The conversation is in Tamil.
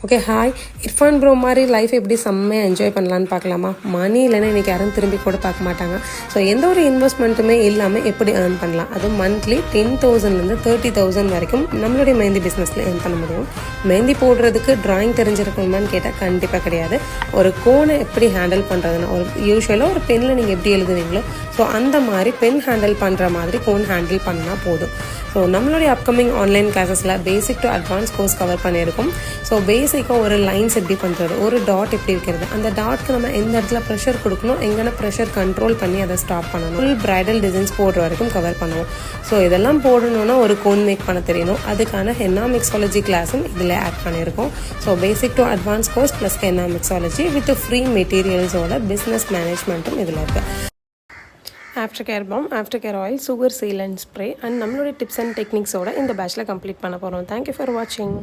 ஓகே ஹாய் இர்ஃபான் ப்ரோ மாதிரி லைஃப் எப்படி செம்மையாக என்ஜாய் பண்ணலான்னு பார்க்கலாமா? மணி இல்லைன்னா இன்றைக்கி யாரும் திரும்பி கூட பார்க்க மாட்டாங்க. ஸோ எந்த ஒரு இன்வெஸ்ட்மெண்ட்டுமே இல்லாமல் எப்படி ஏர்ன் பண்ணலாம், அதுவும் மந்த்லி 10,000லேருந்து 30,000 வரைக்கும் நம்மளுடைய மெஹந்தி பிஸ்னஸில் ஏர்ன் பண்ண முடியும். மெஹந்தி போடுறதுக்கு ட்ராயிங் தெரிஞ்சிருக்கணுமான்னு கேட்டால் கண்டிப்பாக கிடையாது. ஒரு கோனை எப்படி ஹேண்டில் பண்ணுறதுன்னா, ஒரு யூஸ்வலாக ஒரு பெண்ணில் நீங்கள் எப்படி எழுதுவீங்களோ ஸோ அந்த மாதிரி பென் ஹேண்டில் பண்ணுற மாதிரி கோன் ஹேண்டில் பண்ணால் போதும். ஸோ நம்மளுடைய அப்கமிங் ஆன்லைன் கிளாஸஸில் basic to advance course cover பண்ணியிருக்கோம். ஸோ பேசிக்காக ஒரு லைன்ஸ் எப்படி பண்ணுறது, ஒரு டாட் எப்படி வைக்கிறது, அந்த டாட்க்கு நம்ம எந்த இடத்துல ப்ரெஷர் கொடுக்கணும், எங்கன்னா ப்ரெஷர் கண்ட்ரோல் பண்ணி அதை ஸ்டாப் பண்ணணும், ஃபுல் பிரைடல் டிசைன்ஸ் போடுற வரைக்கும் கவர் பண்ணுவோம். ஸோ இதெல்லாம் போடணுன்னா ஒரு கோன் மேக் பண்ண தெரியணும். அதுக்கான ஹென்னா மிக்ஸாலஜி கிளாஸும் இதில் ஆட் பண்ணியிருக்கோம். So basic to advance course plus henna mixology with free மெட்டீரியல்ஸோட பிஸ்னஸ் மேனேஜ்மெண்ட்டும் இதில் இருக்குது. After care balm, after care oil, sugar seal and spray and நம்மளுடைய டிப்ஸ் அண்ட் டெக்னிக்ஸோட இந்த பேட்சில் கம்ப்ளீட் பண்ண போகிறோம். தேங்க்யூ ஃபார் வாட்சிங்.